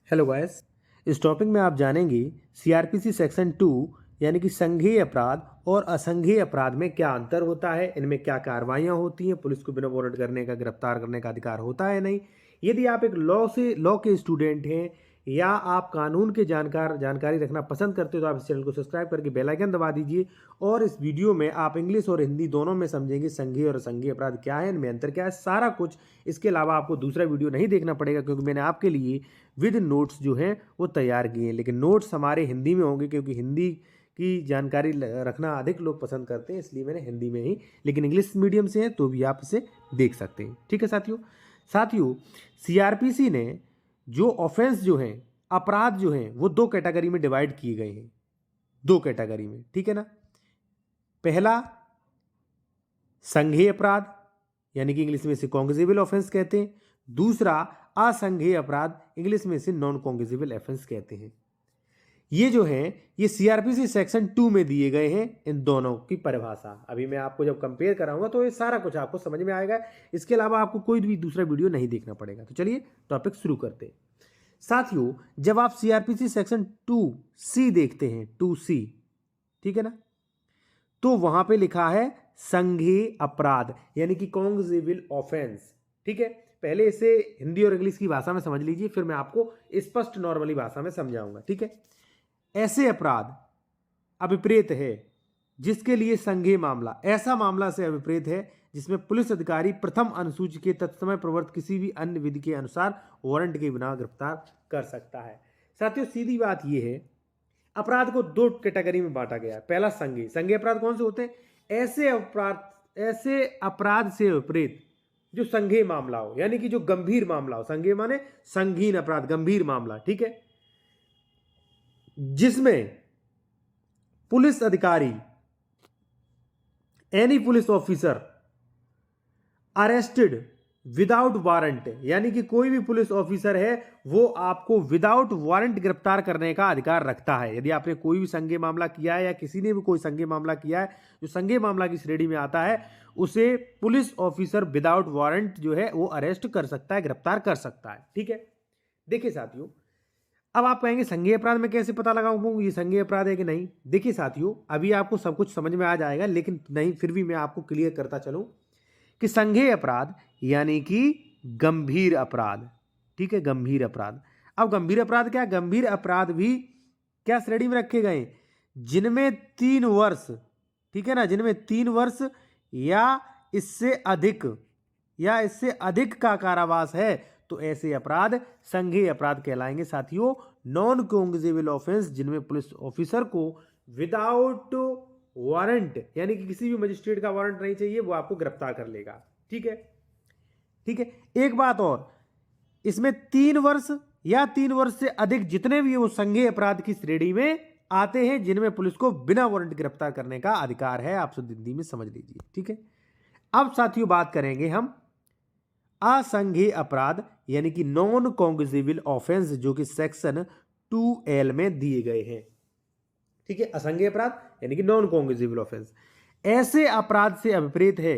Hello guys. इस topic में आप जानेंगे सीआरपीसी सेक्शन 2 यानी कि संघीय अपराध और असंघीय अपराध में क्या अंतर होता है, इनमें क्या कार्रवाइयाँ होती हैं, पुलिस को बिना वारंट करने का गिरफ्तार करने का अधिकार होता है नहीं। यदि आप एक लॉ के स्टूडेंट हैं या आप कानून के जानकारी रखना पसंद करते हो तो आप इस चैनल को सब्सक्राइब करके बेल आइकन दबा दीजिए। और इस वीडियो में आप इंग्लिश और हिंदी दोनों में समझेंगे संघीय और असंघीय अपराध क्या है, इनमें अंतर क्या है, सारा कुछ। इसके अलावा आपको दूसरा वीडियो नहीं देखना पड़ेगा क्योंकि मैंने आपके लिए विद नोट्स जो हैं वो तैयार किए हैं, लेकिन नोट्स हमारे हिंदी में होंगे क्योंकि हिंदी की जानकारी रखना अधिक लोग पसंद करते हैं, इसलिए मैंने हिंदी में ही, लेकिन इंग्लिश मीडियम से है तो भी आप इसे देख सकते हैं। ठीक है साथियों सीआरपीसी ने जो ऑफेंस जो हैं, अपराध जो हैं, वो दो कैटेगरी में डिवाइड किए गए हैं, दो कैटेगरी में। ठीक है ना। पहला संघीय अपराध यानी कि इंग्लिश में से कॉन्ग्रेसिबल ऑफेंस कहते हैं, दूसरा असंघीय अपराध इंग्लिश में से नॉन कॉन्ग्रेसिबल ऑफेंस कहते हैं। ये जो है ये सीआरपीसी सेक्शन 2 में दिए गए हैं, इन दोनों की परिभाषा। अभी मैं आपको जब कंपेयर कराऊंगा तो ये सारा कुछ आपको समझ में आएगा। इसके अलावा आपको कोई भी दूसरा वीडियो नहीं देखना पड़ेगा। तो चलिए टॉपिक शुरू करते हैं। साथियों, जब आप सीआरपीसी सेक्शन 2C देखते हैं, 2C, ठीक है ना, तो वहां पे लिखा है संघीय अपराध यानी कि कॉन्ग्रेसिबल ऑफेंस। ठीक है, पहले इसे हिंदी और इंग्लिश की भाषा में समझ लीजिए, फिर मैं आपको स्पष्ट नॉर्मली भाषा में समझाऊंगा। ठीक है, ऐसे अपराध अभिप्रेत है जिसके लिए संघीय मामला ऐसा मामला से अभिप्रेत है जिसमें पुलिस अधिकारी प्रथम अनुसूची के तत्समय प्रवर्त किसी भी अन्य विधि के अनुसार वारंट के बिना गिरफ्तार कर सकता है। साथियों, सीधी बात यह है, अपराध को दो कैटेगरी में बांटा गया है। पहला संघीय अपराध कौन से होते हैं? ऐसे अपराध से विपरीत जो संघीय मामला हो, यानी कि जो गंभीर मामला हो। संघीय माने संगीन अपराध, गंभीर मामला। ठीक है, जिसमें पुलिस अधिकारी, any police officer arrested without warrant, यानी कि कोई भी पुलिस ऑफिसर है वो आपको विदाउट वारंट गिरफ्तार करने का अधिकार रखता है। यदि आपने कोई भी संघीय मामला किया है या किसी ने भी कोई संघीय मामला किया है जो संघीय मामला की श्रेणी में आता है, उसे पुलिस ऑफिसर विदाउट वारंट जो है वो अरेस्ट कर सकता है, गिरफ्तार कर सकता है। ठीक है, देखिए साथियों, अब आप कहेंगे संघीय अपराध में कैसे पता लगाऊं ये संघीय अपराध है कि नहीं। देखिए साथियों, अभी आपको सब कुछ समझ में आ जाएगा, लेकिन नहीं, फिर भी मैं आपको क्लियर करता चलूं कि संघीय अपराध यानी कि गंभीर अपराध। ठीक है, गंभीर अपराध। अब गंभीर अपराध क्या? गंभीर अपराध भी क्या श्रेणी में रखे गए? जिनमें 3 वर्ष, ठीक है ना, जिनमें 3 वर्ष या इससे अधिक का कारावास है, तो ऐसे अपराध संघीय अपराध कहलाएंगे। साथियों, नॉन कॉन्ग्रेसिबल ऑफेंस जिनमें पुलिस ऑफिसर को विदाउट वारंट यानी कि किसी भी मजिस्ट्रेट का वारंट नहीं चाहिए, वो आपको गिरफ्तार कर लेगा। ठीक है, ठीक है। एक बात और, इसमें 3 वर्ष या 3 वर्ष से अधिक जितने भी वो संघीय अपराध की श्रेणी में आते हैं, जिनमें पुलिस को बिना वारंट गिरफ्तार करने का अधिकार है। आप शुद्ध हिंदी में समझ लीजिए। ठीक है, अब साथियों बात करेंगे हम असंघीय अपराध यानी कि नॉन कॉन्ग्रेसिबल ऑफेंस, जो कि सेक्शन 2L में दिए गए हैं। ठीक है, असंघीय अपराध यानी कि नॉन कॉन्ग्रेसिबल ऑफेंस ऐसे अपराध से अभिप्रेत है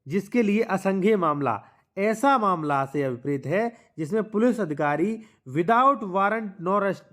जिसके लिए असंघीय मामला ऐसा मामला से अभिप्रेत है जिसमें पुलिस अधिकारी विदाउट वारंट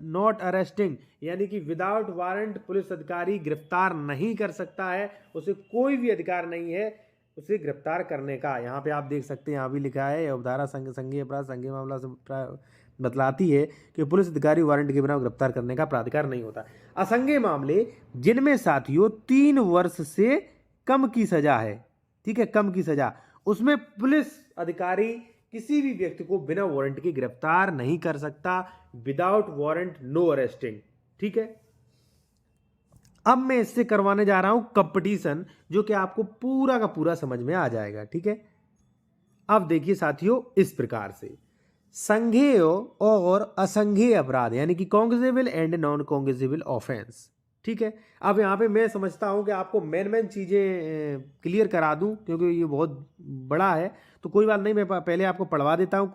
नॉट अरेस्टिंग, यानी कि विदाउट वारंट पुलिस अधिकारी गिरफ्तार नहीं कर सकता है, उसे कोई भी अधिकार नहीं है उसे गिरफ्तार करने का। यहाँ पे आप देख सकते हैं, यहाँ भी लिखा है अवधारा संघीय अपराध संघीय मामला से बतलाती है कि पुलिस अधिकारी वारंट के बिना गिरफ्तार करने का प्राधिकार नहीं होता। असंघीय मामले जिनमें साथियों 3 वर्ष से कम की सजा है, ठीक है, कम की सजा, उसमें पुलिस अधिकारी किसी भी व्यक्ति को बिना वारंट के गिरफ्तार नहीं कर सकता। Without warrant no arresting. ठीक है, अब मैं इससे करवाने जा रहा हूं कंपटीशन, जो कि आपको पूरा का पूरा समझ में आ जाएगा। ठीक है, अब देखिए साथियों, इस प्रकार से संघीय और असंघीय अपराध यानी कि कॉन्ग्रेसिबल एंड नॉन कॉन्ग्रेसिबल ऑफेंस। ठीक है, अब यहाँ पे मैं समझता हूँ कि आपको मेन चीज़ें क्लियर करा दूँ क्योंकि ये बहुत बड़ा है, तो कोई बात नहीं, मैं पहले आपको पढ़वा देता हूँ।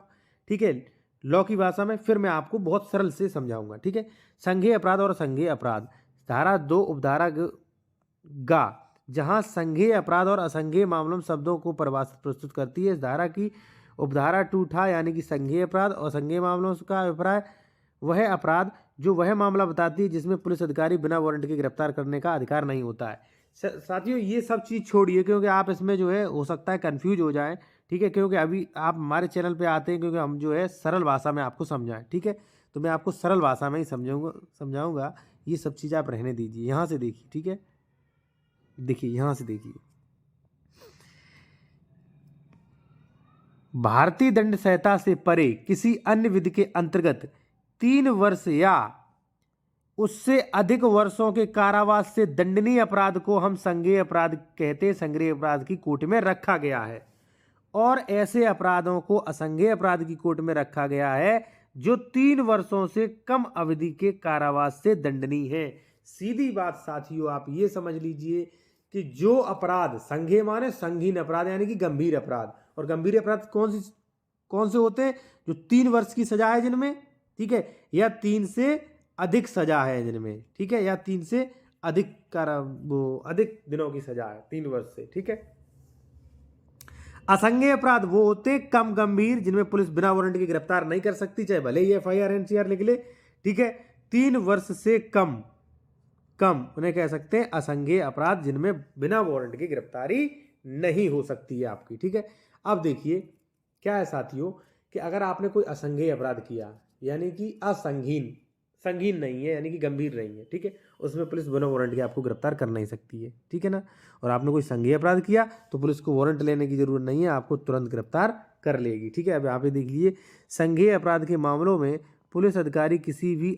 ठीक है, लॉ की भाषा में, फिर मैं आपको बहुत सरल से समझाऊंगा। ठीक है, संघीय अपराध और असंघीय अपराध, धारा 2 उपधारा गा, जहां संघीय अपराध और असंघीय मामलों शब्दों को परिभाषित प्रस्तुत करती है। इस धारा की उपधारा 2 यानी कि संघीय अपराध और असंघीय मामलों का अभिप्राय वह अपराध जो वह मामला बताती है जिसमें पुलिस अधिकारी बिना वारंट के गिरफ्तार करने का अधिकार नहीं होता है। साथियों ये सब चीज़ छोड़िए, क्योंकि आप इसमें जो है हो सकता है कंफ्यूज हो जाए, ठीक है, क्योंकि अभी आप हमारे चैनल पे आते हैं क्योंकि हम जो है सरल भाषा में आपको समझाएं, ठीक है। तो मैं आपको सरल भाषा में ही समझाऊंगा। ये सब चीज़ आप रहने दीजिए, यहाँ से देखिए, ठीक है। देखिए यहाँ से देखिए, भारतीय दंड संहिता से परे किसी अन्य विधि के अंतर्गत 3 वर्ष या उससे अधिक वर्षों के कारावास से दंडनीय अपराध को हम संज्ञेय अपराध कहते हैं, संज्ञेय अपराध की कोट में रखा गया है। और ऐसे अपराधों को असंज्ञेय अपराध की कोट में रखा गया है जो 3 वर्षों से कम अवधि के कारावास से दंडनीय है। सीधी बात साथियों, आप ये समझ लीजिए कि जो अपराध संज्ञेय माने संगीन अपराध यानी कि गंभीर अपराध, और गंभीर अपराध कौन से होते हैं? जो 3 वर्ष की सजा है जिनमें, ठीक है, या 3 से अधिक सजा है जिनमें, ठीक है, या 3 से अधिक अधिक दिनों की सजा है 3 वर्ष से, ठीक है। असंज्ञेय अपराध वो होते कम गंभीर जिनमें पुलिस बिना वारंट के गिरफ्तार नहीं कर सकती, चाहे भले ही FIR NCR लिख ले, ठीक है। 3 वर्ष से कम उन्हें कह सकते हैं असंज्ञेय अपराध जिनमें बिना वारंट की गिरफ्तारी नहीं हो सकती है आपकी, ठीक है। अब देखिए क्या है साथियों कि अगर आपने कोई असंज्ञेय अपराध किया यानी कि संगीन नहीं है यानी कि गंभीर नहीं है, ठीक है, उसमें पुलिस बिना वारंट के आपको गिरफ्तार कर नहीं सकती है, ठीक है ना। और आपने कोई संज्ञेय अपराध किया तो पुलिस को वारंट लेने की जरूरत नहीं है, आपको तुरंत गिरफ्तार कर लेगी, ठीक है। अब यहाँ पे देख लीजिए, संज्ञेय अपराध के मामलों में पुलिस अधिकारी किसी भी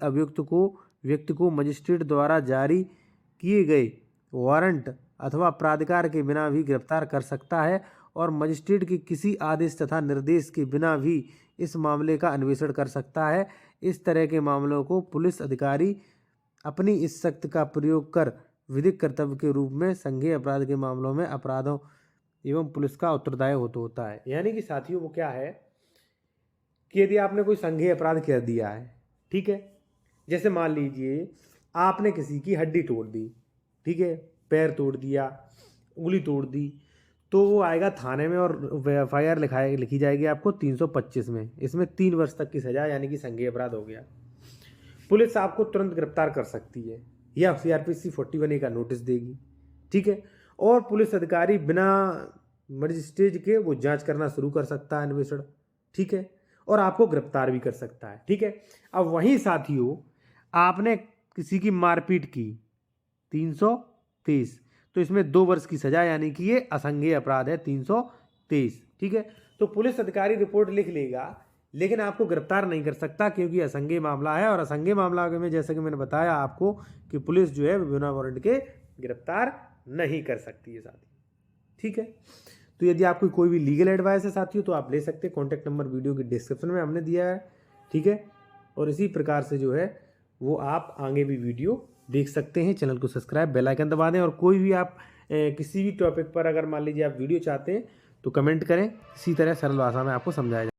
व्यक्ति को मजिस्ट्रेट द्वारा जारी किए गए वारंट अथवा प्राधिकार के बिना भी गिरफ्तार कर सकता है और मजिस्ट्रेट के किसी आदेश तथा निर्देश के बिना भी इस मामले का अन्वेषण कर सकता है। इस तरह के मामलों को पुलिस अधिकारी अपनी इस शक्ति का प्रयोग कर विधिक कर्तव्य के रूप में संज्ञेय अपराध के मामलों में अपराधों एवं पुलिस का उत्तरदायी होता है। यानी कि साथियों वो क्या है कि यदि आपने कोई संज्ञेय अपराध कर दिया है, ठीक है, जैसे मान लीजिए आपने किसी की हड्डी तोड़ दी, ठीक है, पैर तोड़ दिया, उंगली तोड़ दी, तो वो आएगा थाने में और FIR लिखी जाएगी आपको 325 में। इसमें 3 वर्ष तक की सजा यानी कि संज्ञेय अपराध हो गया। पुलिस आपको तुरंत गिरफ्तार कर सकती है या CRPC 41A का नोटिस देगी, ठीक है। और पुलिस अधिकारी बिना मजिस्ट्रेट के वो जांच करना शुरू कर सकता है, अन्वेषण, ठीक है, और आपको गिरफ्तार भी कर सकता है, ठीक है। अब वहीं साथियों आपने किसी की मारपीट की 323, तो इसमें 2 वर्ष की सजा यानी कि ये असंज्ञेय अपराध है 323, ठीक है। तो पुलिस अधिकारी रिपोर्ट लिख लेगा लेकिन आपको गिरफ्तार नहीं कर सकता क्योंकि असंज्ञेय मामला है, और असंज्ञेय मामला में जैसे कि मैंने बताया आपको कि पुलिस जो है बिना वारंट के गिरफ्तार नहीं कर सकती है साथी, ठीक है। तो यदि आपको कोई भी लीगल एडवाइस है साथियों तो आप ले सकते हैं, कॉन्टैक्ट नंबर वीडियो की डिस्क्रिप्शन में हमने दिया है, ठीक है। और इसी प्रकार से जो है वो आप आगे भी वीडियो देख सकते हैं। चैनल को सब्सक्राइब, बेल आइकन दबा दें, और कोई भी आप किसी भी टॉपिक पर अगर मान लीजिए आप वीडियो चाहते हैं तो कमेंट करें, इसी तरह सरल भाषा में आपको समझाया जाए।